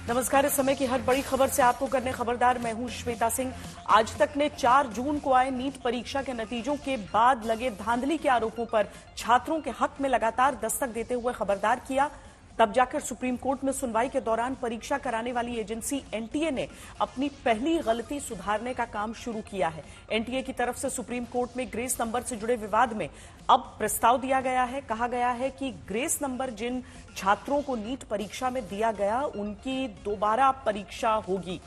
नमस्कार। इस समय की हर बड़ी खबर से आपको करने खबरदार, मैं हूं श्वेता सिंह। आज तक ने 4 जून को आए नीट परीक्षा के नतीजों के बाद लगे धांधली के आरोपों पर छात्रों के हक में लगातार दस्तक देते हुए खबरदार किया। तब जाकर सुप्रीम कोर्ट में सुनवाई के दौरान परीक्षा कराने वाली एजेंसी एनटीए ने अपनी पहली गलती सुधारने का काम शुरू किया है। एनटीए की तरफ से सुप्रीम कोर्ट में ग्रेस नंबर से जुड़े विवाद में अब प्रस्ताव दिया गया है। कहा गया है कि ग्रेस नंबर जिन छात्रों को नीट परीक्षा में दिया गया उनकी दोबारा परीक्षा होगी।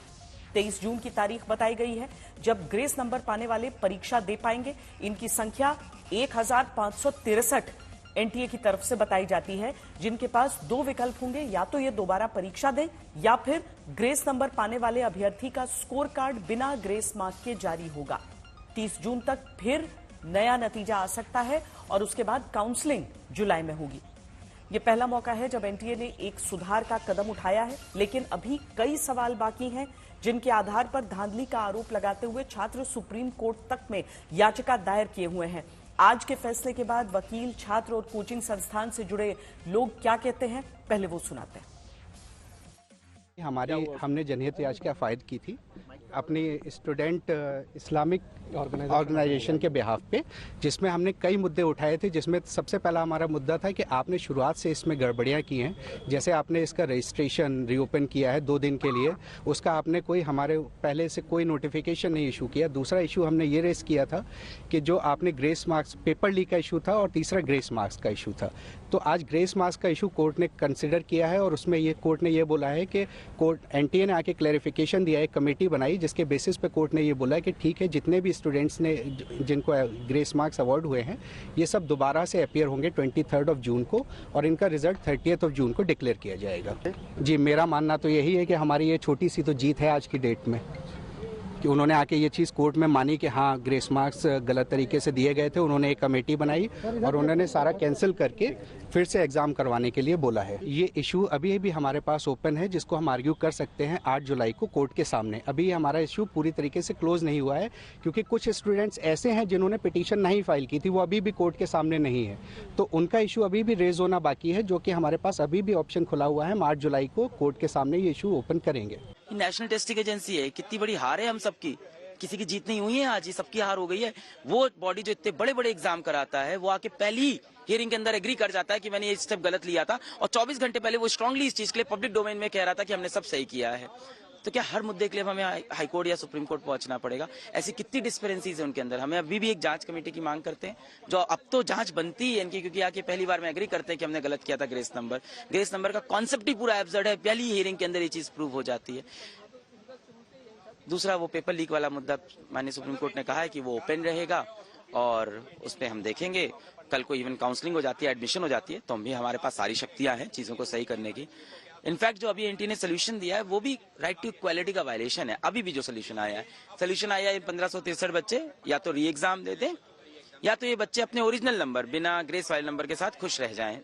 23 जून की तारीख बताई गई है जब ग्रेस नंबर पाने वाले परीक्षा दे पाएंगे। इनकी संख्या 1563 एनटीए की तरफ से बताई जाती है, जिनके पास 2 विकल्प होंगे, या तो ये दोबारा परीक्षा दें या फिर ग्रेस नंबर पाने वाले अभ्यर्थी का स्कोर कार्ड बिना ग्रेस मार्क के जारी होगा। 30 जून तक फिर नया नतीजा आ सकता है और उसके बाद काउंसलिंग जुलाई में होगी। ये पहला मौका है जब एनटीए ने एक सुधार का कदम उठाया है, लेकिन अभी कई सवाल बाकी हैं जिनके आधार पर धांधली का आरोप लगाते हुए छात्र सुप्रीम कोर्ट तक में याचिका दायर किए हुए हैं। आज के फैसले के बाद वकील, छात्र और कोचिंग संस्थान से जुड़े लोग क्या कहते हैं, पहले वो सुनाते हैं। हमने जनहित याचिका फाइल की थी अपनी स्टूडेंट इस्लामिक ऑर्गेनाइजेशन के बिहाफ पे, जिसमें हमने कई मुद्दे उठाए थे। जिसमें सबसे पहला हमारा मुद्दा था कि आपने शुरुआत से इसमें गड़बड़ियां की हैं। जैसे आपने इसका रजिस्ट्रेशन रीओपन किया है 2 दिन के लिए, उसका आपने कोई हमारे पहले से कोई नोटिफिकेशन नहीं इशू किया। दूसरा इशू हमने ये रेस किया था कि जो आपने ग्रेस मार्क्स पेपर लीक का इशू था और तीसरा ग्रेस मार्क्स का इशू था। तो आज ग्रेस मार्क्स का इशू कोर्ट ने कंसिडर किया है और उसमें ये कोर्ट ने ये बोला है कि कोर्ट एनटीए ने आके क्लैरिफिकेशन दिया है, कमेटी बनाई जिसके बेसिस पे कोर्ट ने ये बोला कि ठीक है, जितने भी स्टूडेंट्स ने जिनको ग्रेस मार्क्स अवार्ड हुए हैं ये सब दोबारा से अपीयर होंगे 23 जून को और इनका रिजल्ट 30 जून को डिक्लेयर किया जाएगा। जी, मेरा मानना तो यही है कि हमारी ये छोटी सी तो जीत है आज की डेट में कि उन्होंने आके ये चीज़ कोर्ट में मानी कि हाँ ग्रेस मार्क्स गलत तरीके से दिए गए थे। उन्होंने एक कमेटी बनाई और उन्होंने सारा कैंसिल करके फिर से एग्जाम करवाने के लिए बोला है। ये इशू अभी भी हमारे पास ओपन है जिसको हम आर्ग्यू कर सकते हैं 8 जुलाई को कोर्ट के सामने। अभी हमारा इशू पूरी तरीके से क्लोज नहीं हुआ है क्योंकि कुछ स्टूडेंट्स ऐसे हैं जिन्होंने पिटीशन नहीं फाइल की थी, वो अभी भी कोर्ट के सामने नहीं है, तो उनका इशू अभी भी रेज होना बाकी है, जो कि हमारे पास अभी भी ऑप्शन खुला हुआ है। हम 8 जुलाई को कोर्ट के सामने ये इशू ओपन करेंगे। नेशनल टेस्टिंग एजेंसी है, कितनी बड़ी हार है हम सबकी, किसी की जीत नहीं हुई है आज, ये सबकी हार हो गई है। वो बॉडी जो इतने बड़े बड़े एग्जाम कराता है वो आके पहली हियरिंग के अंदर एग्री कर जाता है कि मैंने ये स्टेप गलत लिया था और 24 घंटे पहले वो स्ट्रांगली इस चीज के लिए पब्लिक डोमेन में कह रहा था कि हमने सब सही किया है। तो क्या हर मुद्दे के लिए हमें हाईकोर्ट या सुप्रीम कोर्ट पहुंचना पड़ेगा? ऐसी कितनी डिस्पेरेंसीज है उनके अंदर। हमें अभी भी एक जांच कमेटी की मांग करते हैं, जो अब तो जांच बनती है इनकी, क्योंकि आके पहली बार में एग्री करते हैं कि हमने गलत किया था। ग्रेस नंबर का कॉन्सेप्ट ही पूरा एब्सर्ड है, पहली हियरिंग के अंदर ये चीज प्रूव हो जाती है। दूसरा वो पेपर लीक वाला मुद्दा, माननीय सुप्रीम कोर्ट ने कहा है कि वो ओपन रहेगा और उस पर हम देखेंगे। कल को इवन काउंसलिंग हो जाती है, एडमिशन हो जाती है, तो हम भी, हमारे पास सारी शक्तियां हैं चीजों को सही करने की। इनफैक्ट जो अभी एनटीए ने सोल्यूशन दिया है वो भी राइट टू इक्वालिटी का वायलेशन है। अभी भी जो सोल्यूशन आया है 1563 बच्चे या तो री एग्जाम दे दें या तो ये बच्चे अपने ओरिजिनल नंबर बिना ग्रेस वाले नंबर के साथ खुश रह जाएं।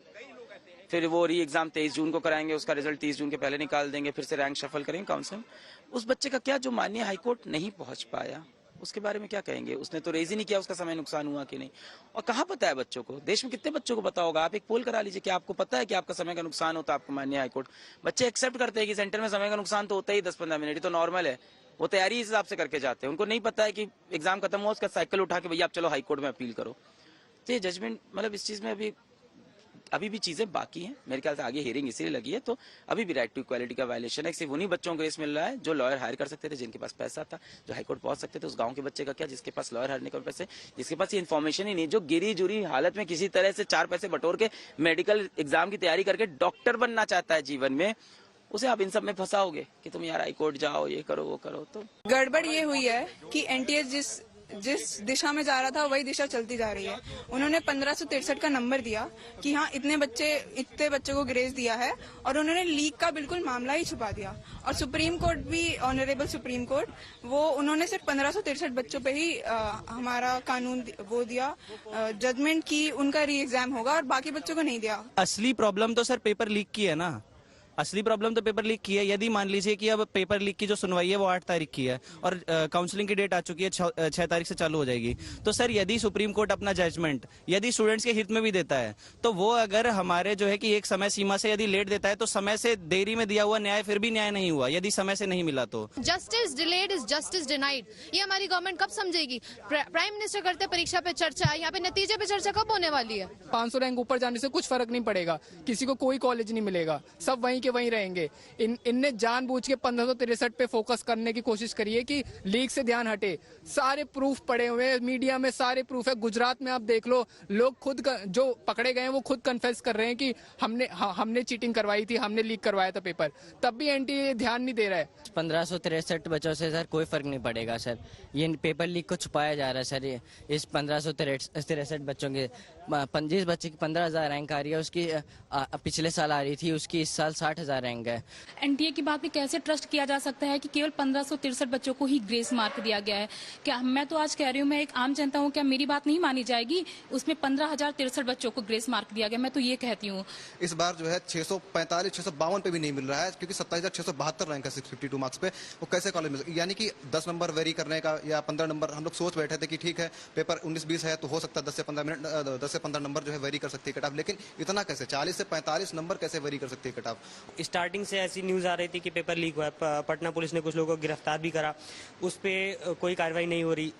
फिर वो री एग्जाम 23 जून को कराएंगे, उसका रिजल्ट 30 जून के पहले निकाल देंगे, फिर से रैंक शफल करेंगे काउंसिल। उस बच्चे का क्या जो माननीय हाईकोर्ट नहीं पहुंच पाया, उसके बारे में क्या कहेंगे? उसने तो रेज ही नहीं किया, उसका समय नुकसान हुआ कि नहीं। और कहाँ पता है बच्चों को, देश में कितने बच्चों को पता होगा? आप एक पोल करा लीजिए कि आपको पता है कि आपका समय का नुकसान होता है। आपको माननीय हाईकोर्ट, बच्चे एक्सेप्ट करते हैं कि सेंटर में समय का नुकसान तो होता ही 10-15 मिनट, तो नॉर्मल है, वो तैयारी इस हिसाब से करके जाते हैं। उनको नहीं पता है कि एग्जाम खत्म हुआ उसका साइकिल उठा के भैया आप चलो हाईकोर्ट में अपील करो। तो ये जजमेंट, मतलब इस चीज में अभी भी चीजें बाकी हैं। मेरे ख्याल से आगे हियरिंग इसीलिए लगी है, तो अभी भी राइट टू इक्वालिटी का वायलेशन है। सिर्फ उन्हीं बच्चों को ग्रेस मिल रहा है जो लॉयर हायर कर सकते थे, जिनके पास पैसा था, जो हाईकोर्ट पहुंच सकते थे। उस गांव के बच्चे का क्या, जिसके पास लॉयर हारने के पैसे, जिसके पास ये इन्फॉर्मेशन ही नहीं, जो गिरी जुरी हालत में किसी तरह से 4 पैसे बटोर के मेडिकल एग्जाम की तैयारी करके डॉक्टर बनना चाहता है जीवन में, उसे आप इन सब में फंसाओगे कि तुम यार हाईकोर्ट जाओ, ये करो वो करो। तो गड़बड़ ये हुई है कि एनटीए जिस दिशा में जा रहा था वही दिशा चलती जा रही है। उन्होंने 1563 का नंबर दिया कि हाँ इतने बच्चों को ग्रेस दिया है और उन्होंने लीक का बिल्कुल मामला ही छुपा दिया। और सुप्रीम कोर्ट भी, ऑनरेबल सुप्रीम कोर्ट, वो उन्होंने सिर्फ 1563 बच्चों पे ही हमारा कानून वो दिया जजमेंट की उनका री एग्जाम होगा और बाकी बच्चों को नहीं दिया। असली प्रॉब्लम तो सर पेपर लीक की है ना, असली प्रॉब्लम तो पेपर लीक की है। यदि मान लीजिए कि अब पेपर लीक की जो सुनवाई है वो 8 तारीख की है और काउंसलिंग की डेट आ चुकी है, 6 तारीख से चालू हो जाएगी। तो सर यदि सुप्रीम कोर्ट अपना जजमेंट यदि स्टूडेंट्स के हित में भी देता है तो वो अगर हमारे जो है कि एक समय सीमा से यदि लेट देता है तो समय से देरी में दिया हुआ न्याय फिर भी न्याय नहीं हुआ यदि समय से नहीं मिला तो। Justice delayed is justice denied. ये हमारी गवर्नमेंट कब समझेगी? प्राइम मिनिस्टर करते परीक्षा पे चर्चा, यहाँ पे नतीजे पे चर्चा कब होने वाली है? 500 रैंक ऊपर जाने से कुछ फर्क नहीं पड़ेगा, किसी को कोई कॉलेज नहीं मिलेगा, सब वहीं के वहीं रहेंगे। इनने जानबूझ के 1563 पे फोकस करने की कोशिश करी है कि लीक से ध्यान हटे। सारे प्रूफ पड़े हुए हैं मीडिया में, सारे प्रूफ है। गुजरात में आप देख लो, लोग खुद जो पकड़े गए हैं वो खुद कन्फेस कर रहे हैं कि हमने चीटिंग करवाई थी, हमने लीक करवाया था पेपर, तब भी एनटीए ध्यान नहीं दे रहा है। 1563 बच्चों से सर कोई फर्क नहीं पड़ेगा सर। ये पेपर लीक को छुपाया जा रहा है सर। इस 1563 बच्चों के जिस बच्चे की 15,000 रैंक आ रही है उसकी पिछले साल आ रही थी, उसकी इस साल 60,000 रैंक है। एनटीए की बात पे कैसे ट्रस्ट किया जा सकता है कि केवल 1563 बच्चों को ही ग्रेस मार्क दिया गया है? क्या मैं तो आज कह रही हूँ, मैं एक आम जनता हूँ, क्या मेरी बात नहीं मानी जाएगी? उसमें 15,063 बच्चों को ग्रेस मार्क दिया गया, मैं तो ये कहती हूँ। इस बार जो है 645 652 पे भी नहीं मिल रहा है क्योंकि 27,672 रैंक है 652 मार्क्स पे। वो कैसे कॉलेज मिल, यानी कि 10 नंबर वेरी करने का या 15 नंबर, हम लोग सोच बैठे थे कि ठीक है पेपर 19-20 है तो हो सकता है 10 से 15 नंबर जो है वेरी कर सकती है कट ऑफ, लेकिन इतना कैसे 40 से 45 नंबर कैसे वेरी कर सकती है कट ऑफ? स्टार्टिंग से ऐसी न्यूज आ रही थी कि पेपर लीक हुआ है। पटना पुलिस ने कुछ लोगों को गिरफ्तार भी करा, उस पर कोई कार्रवाई नहीं हो रही।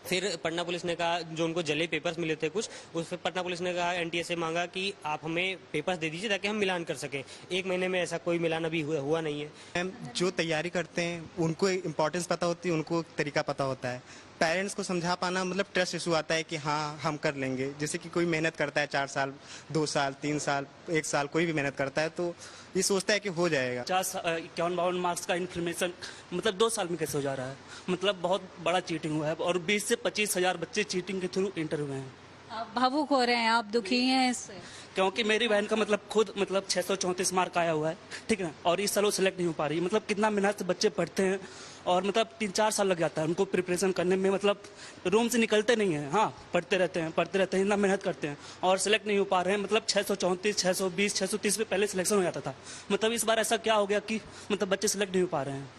फिर पटना पुलिस ने कहा, जो उनको जले पेपर्स मिले थे कुछ, उस पर पटना पुलिस ने कहा, एनटीए से मांगा कि आप हमें पेपर्स दे दीजिए ताकि हम मिलान कर सकें। 1 महीने में ऐसा कोई मिलान अभी हुआ नहीं है। मैम जो तैयारी करते हैं उनको इम्पोर्टेंस पता होती है, उनको तरीका पता होता है। पेरेंट्स को समझा पाना मतलब ट्रस्ट इशू आता है कि हाँ हम कर लेंगे। जैसे कि कोई मेहनत करता है 4 साल, 2 साल, 3 साल, 1 साल, कोई भी मेहनत करता है तो ये सोचता है कि हो जाएगा। 51-52 मार्क्स का इन्फॉर्मेशन मतलब 2 साल में कैसे हो जा रहा है? मतलब बहुत बड़ा चीटिंग हुआ है और 20 से 25 हजार बच्चे चीटिंग के थ्रू इंटर हुए हैं। आप भावुक हो रहे हैं, आप दुखी हैं इससे? क्योंकि मेरी बहन का मतलब खुद 634 मार्क आया हुआ है, ठीक है, और इस साल वो सिलेक्ट नहीं हो पा रही। मतलब कितना मेहनत से बच्चे पढ़ते हैं और मतलब 3-4 साल लग जाता है उनको प्रिपरेशन करने में। मतलब रूम से निकलते नहीं हैं, हाँ पढ़ते रहते हैं, इतना मेहनत करते हैं और सिलेक्ट नहीं हो पा रहे हैं। मतलब 634, 620, 630 पे पहले सिलेक्शन हो जाता था। मतलब इस बार ऐसा क्या हो गया कि मतलब बच्चे सिलेक्ट नहीं हो पा रहे हैं।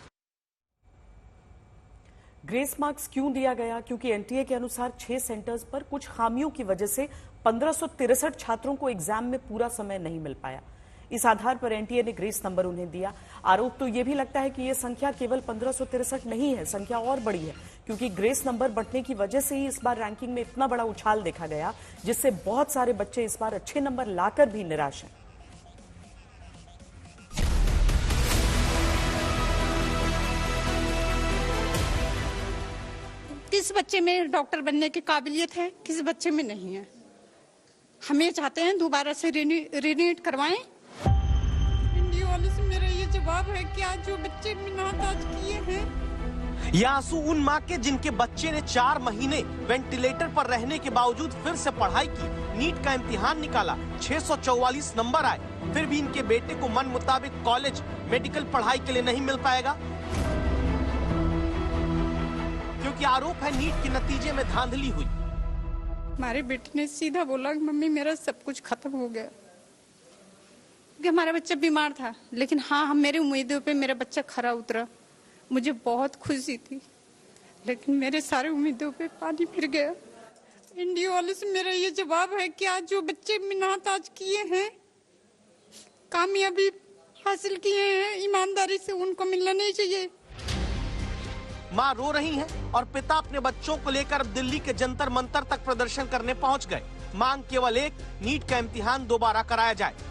ग्रेस मार्क्स क्यों दिया गया? क्योंकि एनटीए के अनुसार 6 सेंटर्स पर कुछ खामियों की वजह से 1563 छात्रों को एग्जाम में पूरा समय नहीं मिल पाया। इस आधार पर एनटीए ने ग्रेस नंबर उन्हें दिया। आरोप तो यह भी लगता है कि यह संख्या केवल 1563 नहीं है, संख्या और बड़ी है, क्योंकि ग्रेस नंबर बढ़ने की वजह से ही इस बार रैंकिंग में इतना बड़ा उछाल देखा गया, जिससे बहुत सारे बच्चे इस बार अच्छे नंबर लाकर भी निराश हैं। किस बच्चे में डॉक्टर बनने की काबिलियत है, किस बच्चे में नहीं है। हम ये चाहते हैं दोबारा से रिनीट करवाएं। इंडिया वालों से मेरा ये जवाब है कि आज जो बच्चे मिन्नत आज किए हैं, ये आंसू उन माँ के जिनके बच्चे ने 4 महीने वेंटिलेटर पर रहने के बावजूद फिर से पढ़ाई की, नीट का इम्तिहान निकाला, 644 नंबर आए, फिर भी इनके बेटे को मन मुताबिक कॉलेज मेडिकल पढ़ाई के लिए नहीं मिल पाएगा, क्योंकि आरोप है नीट के नतीजे में धांधली हुई। हमारे बेटे ने सीधा बोला कि मम्मी मेरा सब कुछ खत्म हो गया, क्योंकि हमारा बच्चा बीमार था। लेकिन हाँ, मेरी उम्मीदों पे मेरा बच्चा खरा उतरा, मुझे बहुत खुशी थी, लेकिन मेरे सारे उम्मीदों पे पानी फिर गया। इंडिया वालों से मेरा ये जवाब है कि आज जो बच्चे मेहनत आज किए हैं, कामयाबी हासिल किए हैं, ईमानदारी से उनको मिलना नहीं चाहिए। माँ रो रही हैं और पिता अपने बच्चों को लेकर दिल्ली के जंतर मंतर तक प्रदर्शन करने पहुंच गए। मांग केवल एक, नीट का इम्तिहान दोबारा कराया जाए।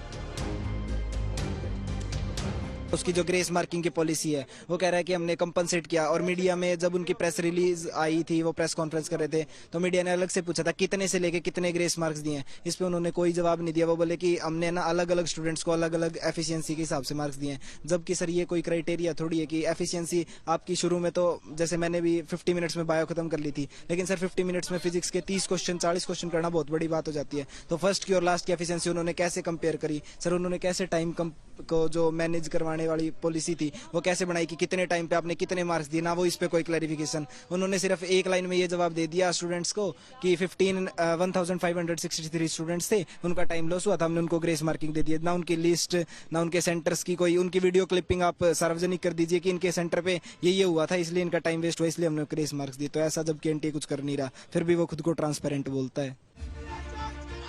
उसकी जो ग्रेस मार्किंग की पॉलिसी है वो कह रहा है कि हमने कंपनसेट किया, और मीडिया में जब उनकी प्रेस रिलीज आई थी, वो प्रेस कॉन्फ्रेंस कर रहे थे, तो मीडिया ने अलग से पूछा था कितने से लेके कितने ग्रेस मार्क्स दिए हैं। इस पे उन्होंने कोई जवाब नहीं दिया। वो बोले कि हमने ना अलग अलग स्टूडेंट्स को अलग अलग एफिशिएंसी के हिसाब से मार्क्स दिए हैं, जबकि सर ये कोई क्राइटेरिया थोड़ी है कि एफिशिएंसी आपकी शुरू में, तो जैसे मैंने भी 50 मिनट्स में बायो खत्म कर ली थी, लेकिन सर 50 मिनट्स में फिजिक्स के 30 क्वेश्चन 40 क्वेश्चन करना बहुत बड़ी बात हो जाती है। तो फर्स्ट की और लास्ट की एफिशिएंसी उन्होंने कैसे कंपेयर करी? सर उन्होंने कैसे टाइम को जो मैनेज करवाने बनाने वाली पॉलिसी थी वो कैसे बनाई, कि कितने टाइम पे आपने कितने मार्क्स दिए, ना वो इस पे कोई क्लैरिफिकेशन। उन्होंने सिर्फ एक लाइन में ये जवाब दे दिया स्टूडेंट्स को कि 1563 स्टूडेंट्स थे, उनका टाइम लॉस हुआ था, हमने उनको ग्रेस मार्किंग दे दिया। ना उनकी लिस्ट, ना उनके सेंटर्स की कोई, उनकी वीडियो क्लिपिंग आप सार्वजनिक कर दीजिए कि इनके सेंटर पे ये हुआ था, इसलिए इनका टाइम वेस्ट हुआ, इसलिए हमने ग्रेस मार्क्स दिए। तो ऐसा जबकि एनटीए कुछ कर नहीं रहा, फिर भी वो खुद को ट्रांसपेरेंट बोलता है।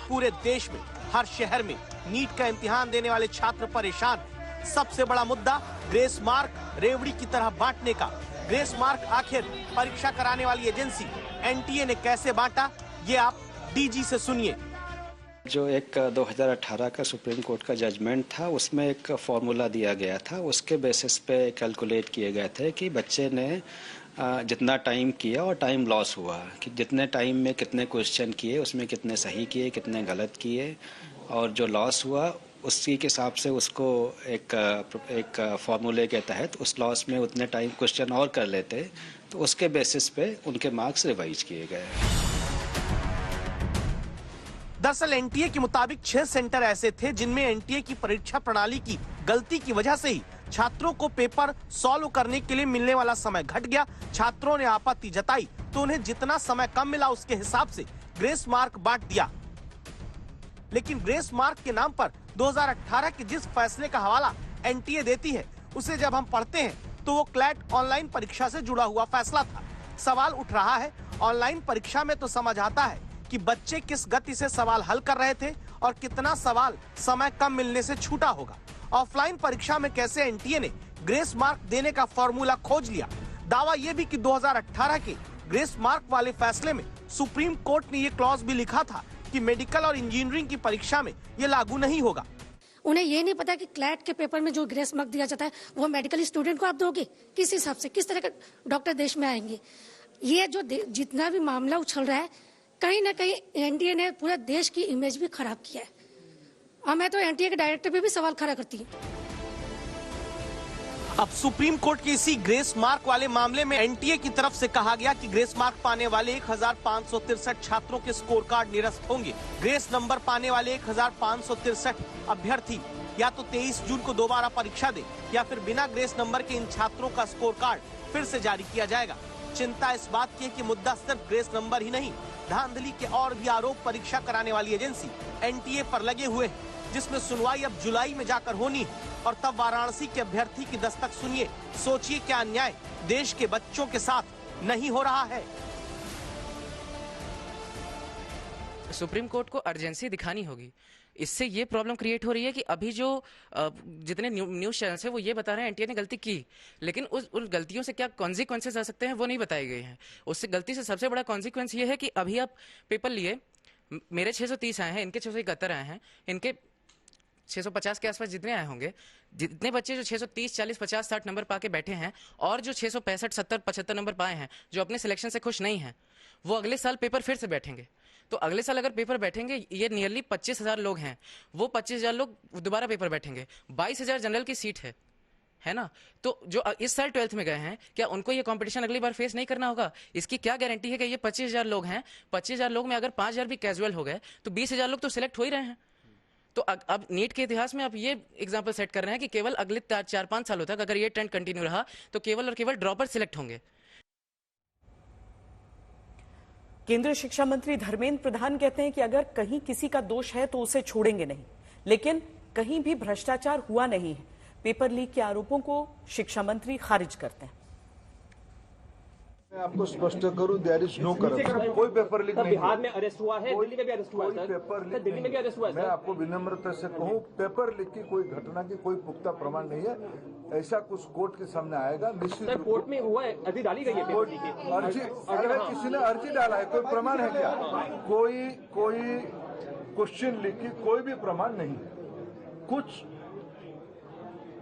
पूरे देश में हर शहर में नीट का इम्तिहान देने वाले छात्र परेशान। सबसे बड़ा मुद्दा ग्रेस मार्क रेवड़ी की तरह बांटने का। ग्रेस मार्क आखिर परीक्षा कराने वाली एजेंसी एनटीए ने कैसे बांटा, ये आप डीजी से सुनिए। जो एक 2018 का सुप्रीम कोर्ट का जजमेंट था उसमें एक फॉर्मूला दिया गया था, उसके बेसिस पे कैलकुलेट किए गए थे कि बच्चे ने जितना टाइम किया और टाइम लॉस हुआ, कि जितने टाइम में कितने क्वेश्चन किए, उसमें कितने सही किए, कितने गलत किए, और जो लॉस हुआ उसी के हिसाब से उसको एक फॉर्मूले के तहत उस लॉस में उतने टाइम क्वेश्चन और कर लेते, तो उसके बेसिस पे उनके मार्क्स रिवाइज किए गए। दरअसल एनटीए के मुताबिक 6 सेंटर ऐसे थे जिनमें एनटीए की परीक्षा प्रणाली की गलती की वजह से ही छात्रों को पेपर सॉल्व करने के लिए मिलने वाला समय घट गया। छात्रों ने आपत्ति जताई तो उन्हें जितना समय कम मिला उसके हिसाब से ग्रेस मार्क बांट दिया। लेकिन ग्रेस मार्क के नाम पर 2018 के जिस फैसले का हवाला एनटीए देती है उसे जब हम पढ़ते हैं तो वो क्लैट ऑनलाइन परीक्षा से जुड़ा हुआ फैसला था। सवाल उठ रहा है, ऑनलाइन परीक्षा में तो समझ आता है कि बच्चे किस गति से सवाल हल कर रहे थे और कितना सवाल समय कम मिलने से छूटा होगा। ऑफलाइन परीक्षा में कैसे एनटीए ने ग्रेस मार्क देने का फॉर्मूला खोज लिया। दावा यह भी कि 2018 के ग्रेस मार्क वाले फैसले में सुप्रीम कोर्ट ने ये क्लॉज भी लिखा था कि मेडिकल और इंजीनियरिंग की परीक्षा में ये लागू नहीं होगा। उन्हें ये नहीं पता कि क्लैट के पेपर में जो ग्रेस मार्क दिया जाता है वो मेडिकल स्टूडेंट को आप दोगे, किस हिसाब से, किस तरह के डॉक्टर देश में आएंगे। ये जो जितना भी मामला उछल रहा है, कहीं ना कहीं एनटीए ने पूरे देश की इमेज भी खराब किया है। और मैं तो एनटीए के डायरेक्टर पे भी सवाल खड़ा करती हूँ। अब सुप्रीम कोर्ट के इसी ग्रेस मार्क वाले मामले में एनटीए की तरफ से कहा गया कि ग्रेस मार्क पाने वाले 1563 छात्रों के स्कोर कार्ड निरस्त होंगे। ग्रेस नंबर पाने वाले 1563 अभ्यर्थी या तो 23 जून को दोबारा परीक्षा दे या फिर बिना ग्रेस नंबर के इन छात्रों का स्कोर कार्ड फिर से जारी किया जाएगा। चिंता इस बात की है कि मुद्दा सिर्फ ग्रेस नंबर ही नहीं, धांधली के और भी आरोप परीक्षा कराने वाली एजेंसी एनटीए पर लगे हुए हैं, जिसमें सुनवाई अब जुलाई में जाकर होनी है। और तब वाराणसी के अभ्यर्थी की दस्तक सुनिए, सोचिए क्या अन्याय देश के बच्चों के साथ नहीं हो रहा है। सुप्रीम कोर्ट को अर्जेंसी दिखानी होगी। इससे ये प्रॉब्लम क्रिएट हो रही है कि अभी जो जितने न्यूज चैनल्स हैं वो ये बता रहे हैं एनटीए ने गलती की, लेकिन उन गलतियों से क्या कॉन्सिक्वेंसेस आ सकते हैं वो नहीं बताए गए हैं। उससे गलती से सबसे बड़ा कॉन्सिक्वेंस ये है कि अभी आप पेपर लिए, मेरे 630 आए हैं, इनके 671 आए हैं, इनके 650 के आसपास जितने आए होंगे, जितने बच्चे जो 630, 40, 50, 60 नंबर पाके बैठे हैं और जो 665, 70, 75 नंबर पाए हैं, जो अपने सिलेक्शन से खुश नहीं हैं, वो अगले साल पेपर फिर से बैठेंगे। तो अगले साल अगर पेपर बैठेंगे, ये नियरली 25,000 लोग हैं, वो 25,000 लोग दोबारा पेपर बैठेंगे। 22,000 जनरल की सीट है ना। तो जो इस साल 12th में गए हैं, क्या उनको ये कंपटीशन अगली बार फेस नहीं करना होगा? इसकी क्या गारंटी है कि ये 25,000 लोग हैं, 25,000 लोग में अगर 5,000 भी कैजुअल हो गए तो 20,000 लोग तो सिलेक्ट हो ही रहे हैं। तो अब नीट के इतिहास में आप ये एग्जाम्पल सेट कर रहे हैं कि केवल अगले 4-5 सालों तक अगर ये ट्रेंड कंटिन्यू रहा तो केवल और केवल ड्रॉपर सिलेक्ट होंगे। केंद्रीय शिक्षा मंत्री धर्मेंद्र प्रधान कहते हैं कि अगर कहीं किसी का दोष है तो उसे छोड़ेंगे नहीं, लेकिन कहीं भी भ्रष्टाचार हुआ नहीं है। पेपर लीक के आरोपों को शिक्षा मंत्री खारिज करते हैं। मैं आपको स्पष्ट करूं, देयर इज नो करप्शन, कोई पेपर लीक नहीं। बिहार में अरेस्ट हुआ है, दिल्ली में भी अरेस्ट हुआ है, पेपर लीक दिल्ली में भी अरेस्ट हुआ है। मैं आपको विनम्रता से कहूं, पेपर लीक की कोई घटना की कोई पुख्ता प्रमाण नहीं है। ऐसा कुछ कोर्ट के सामने आएगा निश्चित। कोर्ट में हुआ है, अर्जी डाली गई है, अर्जी किसी ने अर्जी डाला है, कोई प्रमाण है क्या? कोई क्वेश्चन लीक की कोई भी प्रमाण नहीं। कुछ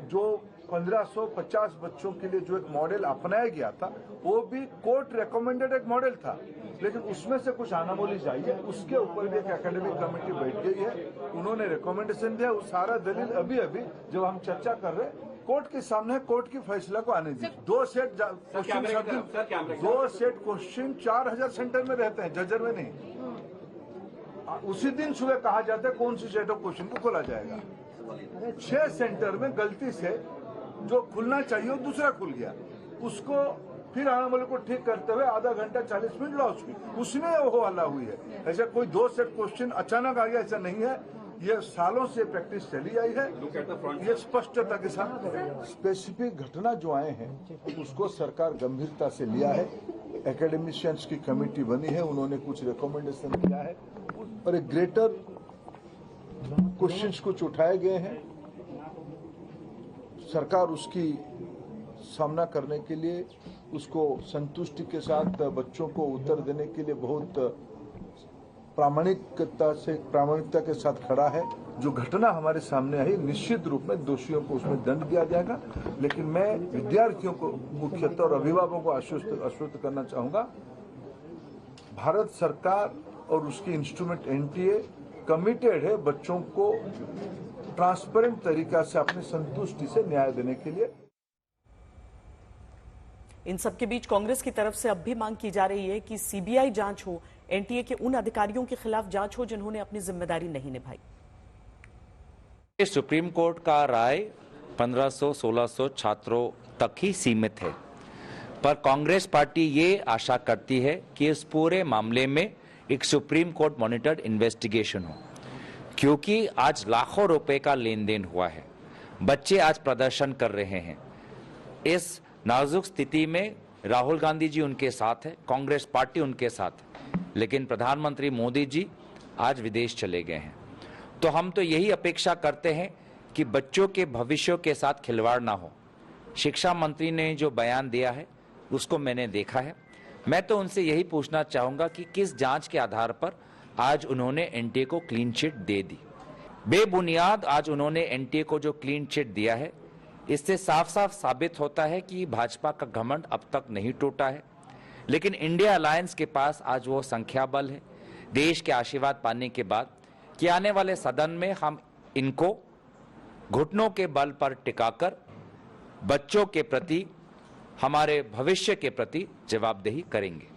जो 1550 बच्चों के लिए जो एक मॉडल अपनाया गया था वो भी कोर्ट रिकमेंडेड एक मॉडल था, लेकिन उसमें से कुछ अनामोलीज आई है। उसके ऊपर भी एक एकेडमिक कमेटी बैठ गई है, उन्होंने रिकमेंडेशन दिया। वो सारा दलील अभी जब हम चर्चा कर रहे कोर्ट के सामने, कोर्ट की फैसला को आने दीजिए। 2 सेट क्वेश्चन 4000 सेंटर में रहते हैं, जजर में नहीं। उसी दिन सुबह कहा जाता है कौन सी सेट ऑफ क्वेश्चन को खोला जाएगा। 6 सेंटर में गलती से जो खुलना चाहिए वो दूसरा खुल गया, उसको फिर अनोमली को ठीक करते हुए आधा घंटा 40 मिनट लॉस हुई, उसमें वो हल्ला हुई है। ऐसा कोई 2 सेट क्वेश्चन अचानक आ गया, ऐसा नहीं है। ये सालों से प्रैक्टिस चली आई है। ये स्पष्टता के साथ स्पेसिफिक घटना जो आए हैं उसको सरकार गंभीरता से लिया है। एकेडमिशियंस की कमेटी बनी है, उन्होंने कुछ रिकमेंडेशन किया है और एक ग्रेटर क्वेश्चंस कुछ उठाए गए हैं। सरकार उसकी सामना करने के लिए, उसको संतुष्टि के साथ बच्चों को उत्तर देने के लिए बहुत प्रामाणिकता के साथ खड़ा है। जो घटना हमारे सामने आई, निश्चित रूप में दोषियों को उसमें दंड दिया जाएगा, लेकिन मैं विद्यार्थियों को मुख्यतः और अभिभावकों को आश्वस्त करना चाहूंगा, भारत सरकार और उसकी इंस्ट्रूमेंट एनटीए कमिटेड है बच्चों को ट्रांसपेरेंट तरीका से अपनी संतुष्टि से न्याय देने के लिए। इन सबके बीच कांग्रेस की तरफ से अब भी मांग की जा रही है कि सीबीआई जांच हो, एनटीए के उन अधिकारियों के खिलाफ जांच हो जिन्होंने अपनी जिम्मेदारी नहीं निभाई। सुप्रीम कोर्ट का राय 1500-1600 छात्रों तक ही सीमित है, पर कांग्रेस पार्टी ये आशा करती है कि इस पूरे मामले में एक सुप्रीम कोर्ट मॉनिटर्ड इन्वेस्टिगेशन हो, क्योंकि आज लाखों रुपए का लेन देन हुआ है। बच्चे आज प्रदर्शन कर रहे हैं। इस नाजुक स्थिति में राहुल गांधी जी उनके साथ है, कांग्रेस पार्टी उनके साथ है, लेकिन प्रधानमंत्री मोदी जी आज विदेश चले गए हैं। तो हम तो यही अपेक्षा करते हैं कि बच्चों के भविष्य के साथ खिलवाड़ ना हो। शिक्षा मंत्री ने जो बयान दिया है उसको मैंने देखा है। मैं तो उनसे यही पूछना चाहूंगा कि किस जांच के आधार पर आज उन्होंने एनटीए को क्लीन चिट दे दी। बेबुनियाद आज उन्होंने एनटीए को जो क्लीन चिट दिया है, इससे साफ साफ साबित होता है कि भाजपा का घमंड अब तक नहीं टूटा है, लेकिन इंडिया अलायंस के पास आज वो संख्या बल है, देश के आशीर्वाद पाने के बाद, कि आने वाले सदन में हम इनको घुटनों के बल पर टिकाकर बच्चों के प्रति, हमारे भविष्य के प्रति जवाबदेही करेंगे।